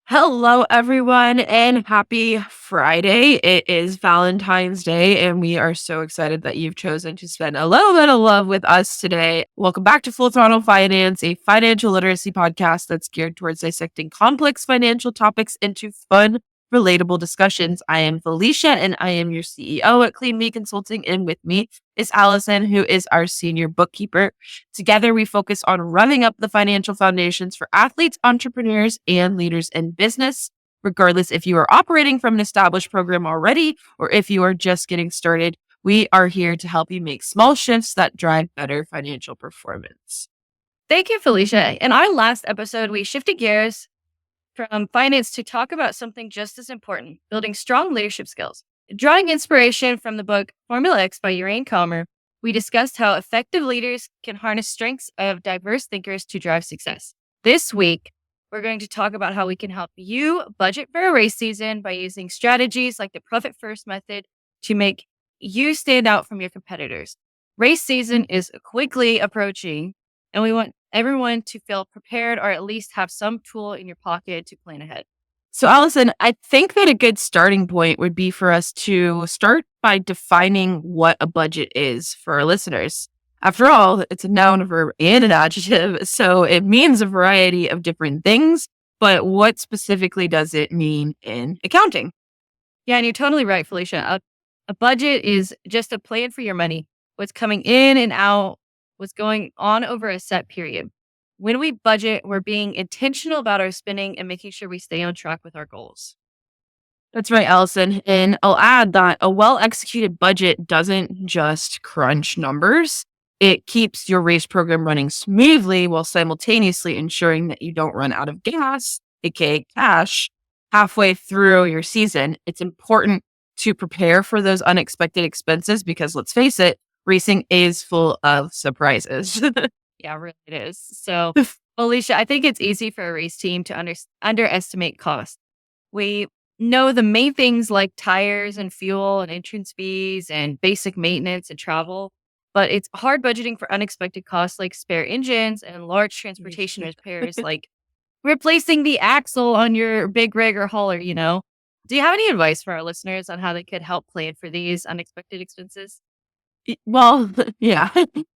Hello, everyone, and happy Friday. It is Valentine's Day, and we are so excited that you've chosen to spend a little bit of love with us today. Welcome back to Full Throttle Finance, a financial literacy podcast that's geared towards dissecting complex financial topics into fun, relatable discussions. I am Felicia, and I am your CEO at Clean Me Consulting, and with me is Allison, who is our senior bookkeeper. Together, we focus on revving up the financial foundations for athletes, entrepreneurs, and leaders in business. Regardless if you are operating from an established program already or if you are just getting started, we are here to help you make small shifts that drive better financial performance. Thank you, Felicia. In our last episode, we shifted gears from finance to talk about something just as important, building strong leadership skills. Drawing inspiration from the book Formula X by Urain Calmer, we discussed how effective leaders can harness strengths of diverse thinkers to drive success. This week, we're going to talk about how we can help you budget for a race season by using strategies like the profit first method to make you stand out from your competitors. Race season is quickly approaching, and we want everyone to feel prepared or at least have some tool in your pocket to plan ahead. So, Allison, I think that a good starting point would be for us to start by defining what a budget is for our listeners. After all, it's a noun, a verb, and an adjective, so it means a variety of different things. But what specifically does it mean in accounting? Yeah, and you're totally right, Felicia. A budget is just a plan for your money, what's coming in and out, what's going on over a set period. When we budget, we're being intentional about our spending and making sure we stay on track with our goals. That's right, Allison. And I'll add that a well executed budget doesn't just crunch numbers. It keeps your race program running smoothly while simultaneously ensuring that you don't run out of gas, aka cash, halfway through your season. It's important to prepare for those unexpected expenses because let's face it, racing is full of surprises. Yeah, really it is. So, Alicia, I think it's easy for a race team to underestimate cost. We know the main things like tires and fuel and entrance fees and basic maintenance and travel, but it's hard budgeting for unexpected costs like spare engines and large transportation repairs like replacing the axle on your big rig or hauler. Do you have any advice for our listeners on how they could help plan for these unexpected expenses? Well, yeah.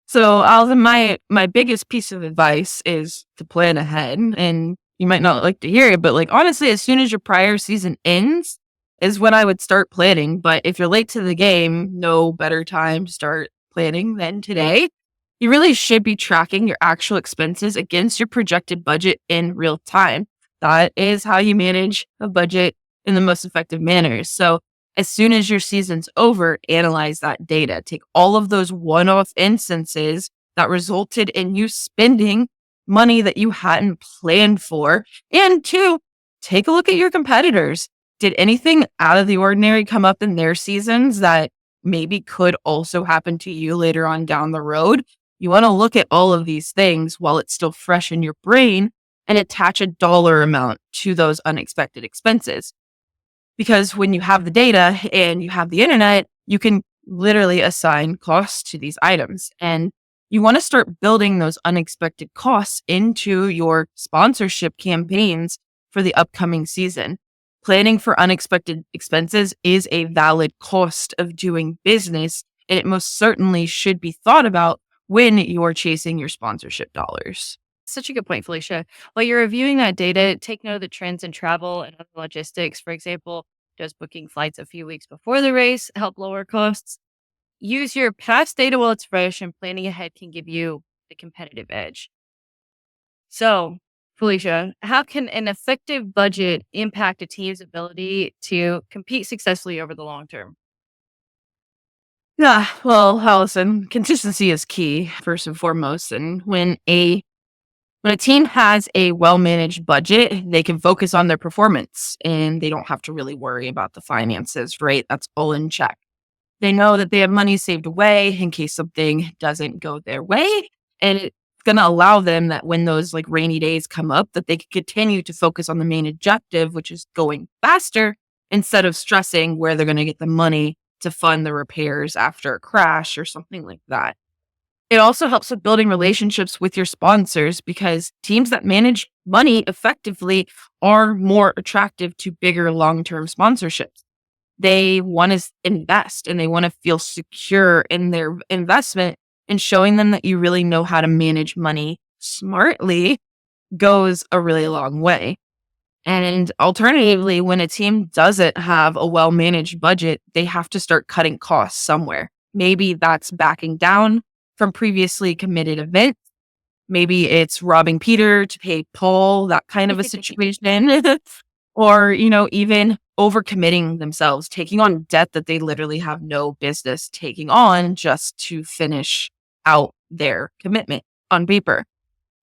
So, Alvin, my biggest piece of advice is to plan ahead. And you might not like to hear it, but like honestly, as soon as your prior season ends is when I would start planning. But if you're late to the game, no better time to start planning than today. You really should be tracking your actual expenses against your projected budget in real time. That is how you manage a budget in the most effective manner. So as soon as your season's over, analyze that data. Take all of those one-off instances that resulted in you spending money that you hadn't planned for. And two, take a look at your competitors. Did anything out of the ordinary come up in their seasons that maybe could also happen to you later on down the road? You want to look at all of these things while it's still fresh in your brain and attach a dollar amount to those unexpected expenses. Because when you have the data and you have the internet, you can literally assign costs to these items. And you want to start building those unexpected costs into your sponsorship campaigns for the upcoming season. Planning for unexpected expenses is a valid cost of doing business, and it most certainly should be thought about when you're chasing your sponsorship dollars. Such a good point, Felicia. While you're reviewing that data, take note of the trends in travel and other logistics. For example, does booking flights a few weeks before the race help lower costs? Use your past data while it's fresh, and planning ahead can give you the competitive edge. So, Felicia, how can an effective budget impact a team's ability to compete successfully over the long term? Yeah, well, Allison, consistency is key first and foremost. And when a team has a well-managed budget, they can focus on their performance and they don't have to really worry about the finances, right? That's all in check. They know that they have money saved away in case something doesn't go their way. And it's going to allow them that when those like rainy days come up, that they can continue to focus on the main objective, which is going faster instead of stressing where they're going to get the money to fund the repairs after a crash or something like that. It also helps with building relationships with your sponsors because teams that manage money effectively are more attractive to bigger long-term sponsorships. They want to invest and they want to feel secure in their investment, and showing them that you really know how to manage money smartly goes a really long way. And alternatively, when a team doesn't have a well managed budget, they have to start cutting costs somewhere. Maybe that's backing down from previously committed events. Maybe it's robbing Peter to pay Paul, that kind of a situation. Or, even overcommitting themselves, taking on debt that they literally have no business taking on just to finish out their commitment on paper.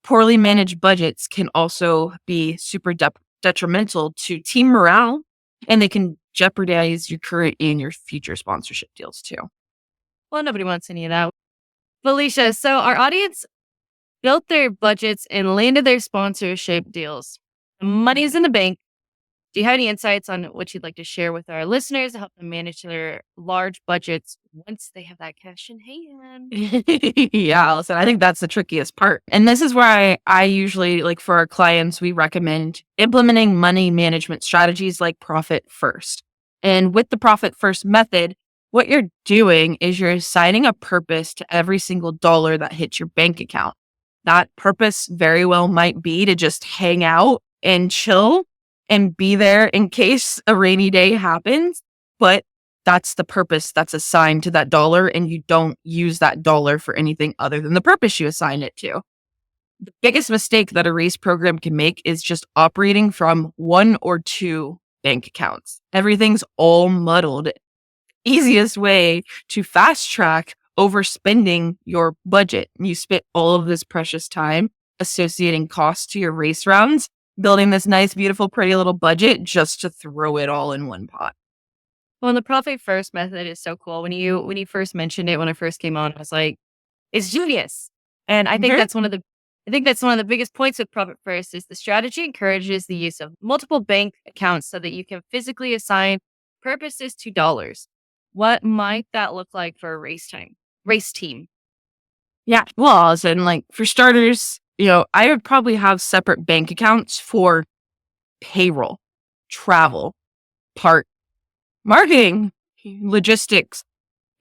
Poorly managed budgets can also be super detrimental to team morale, and they can jeopardize your current and your future sponsorship deals too. Well, nobody wants any of that. Felicia, so our audience built their budgets and landed their sponsorship deals. Money's in the bank. Do you have any insights on what you'd like to share with our listeners to help them manage their large budgets once they have that cash in hand? Yeah, Allison, I think that's the trickiest part. And this is where I usually, like for our clients, we recommend implementing money management strategies like profit first. And with the profit first method, what you're doing is you're assigning a purpose to every single dollar that hits your bank account. That purpose very well might be to just hang out and chill and be there in case a rainy day happens. But that's the purpose that's assigned to that dollar, and you don't use that dollar for anything other than the purpose you assign it to. The biggest mistake that a race program can make is just operating from one or two bank accounts. Everything's all muddled. Easiest way to fast track overspending your budget. You spent all of this precious time associating costs to your race rounds, building this nice, beautiful, pretty little budget just to throw it all in one pot. Well, and the profit first method is so cool. When you first mentioned it, when I first came on, I was like, it's genius. And I think that's one of the biggest points with profit first is the strategy encourages the use of multiple bank accounts so that you can physically assign purposes to dollars. What might that look like for a race team? Yeah. Well, as in, like, for starters, I would probably have separate bank accounts for payroll, travel, part, marketing, logistics,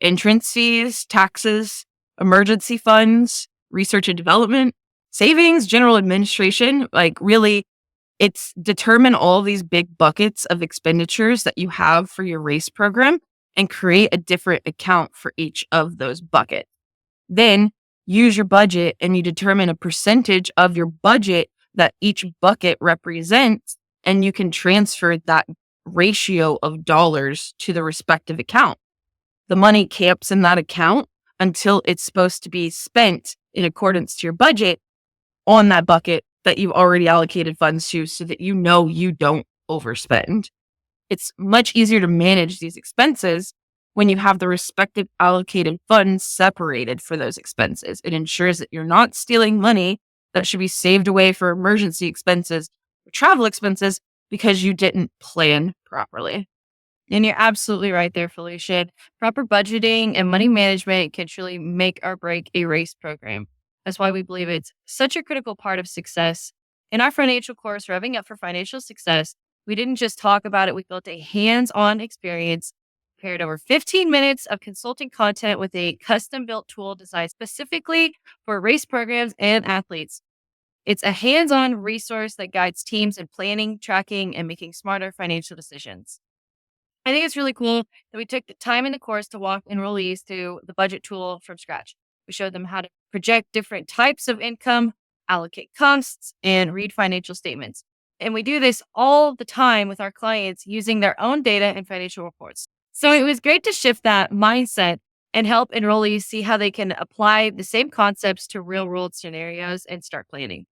entrance fees, taxes, emergency funds, research and development, savings, general administration. Like, really, it's determine all these big buckets of expenditures that you have for your race program and create a different account for each of those buckets. Then use your budget and you determine a percentage of your budget that each bucket represents, and you can transfer that ratio of dollars to the respective account. The money camps in that account until it's supposed to be spent in accordance to your budget on that bucket that you've already allocated funds to, so that you don't overspend. It's much easier to manage these expenses when you have the respective allocated funds separated for those expenses. It ensures that you're not stealing money that should be saved away for emergency expenses or travel expenses because you didn't plan properly. And you're absolutely right there, Felicia. Proper budgeting and money management can truly make or break a race program. That's why we believe it's such a critical part of success. In our financial course, Revving Up for Financial Success, we didn't just talk about it. We built a hands-on experience, prepared over 15 minutes of consulting content with a custom-built tool designed specifically for race programs and athletes. It's a hands-on resource that guides teams in planning, tracking, and making smarter financial decisions. I think it's really cool that we took the time in the course to walk enrollees through the budget tool from scratch. We showed them how to project different types of income, allocate costs, and read financial statements. And we do this all the time with our clients using their own data and financial reports. So it was great to shift that mindset and help enrollees see how they can apply the same concepts to real world scenarios and start planning.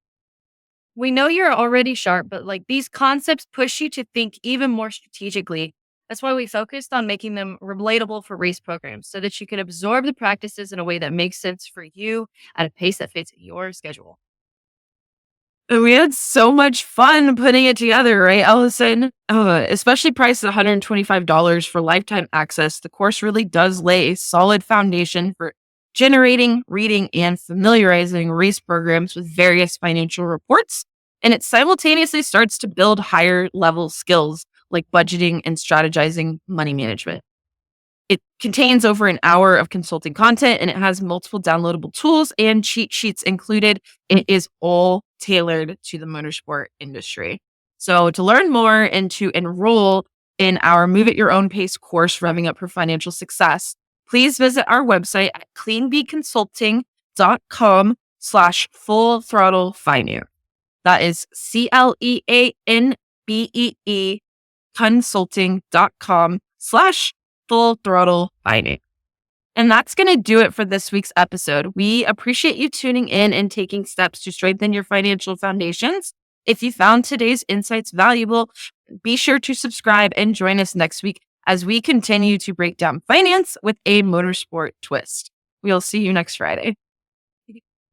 We know you're already sharp, but these concepts push you to think even more strategically. That's why we focused on making them relatable for race programs so that you can absorb the practices in a way that makes sense for you at a pace that fits your schedule. We had so much fun putting it together, right, Allison? Especially priced at $125 for lifetime access. The course really does lay a solid foundation for generating, reading, and familiarizing race programs with various financial reports. And it simultaneously starts to build higher level skills like budgeting and strategizing money management. It contains over an hour of consulting content, and it has multiple downloadable tools and cheat sheets included. It is all tailored to the motorsport industry. So to learn more and to enroll in our Move at Your Own Pace course, Revving Up for Financial Success, please visit our website at cleanbeconsulting.com/full throttle finance. That is CLEANBEE consulting.com/full throttle finance. And that's going to do it for this week's episode. We appreciate you tuning in and taking steps to strengthen your financial foundations. If you found today's insights valuable, be sure to subscribe and join us next week as we continue to break down finance with a motorsport twist. We'll see you next Friday.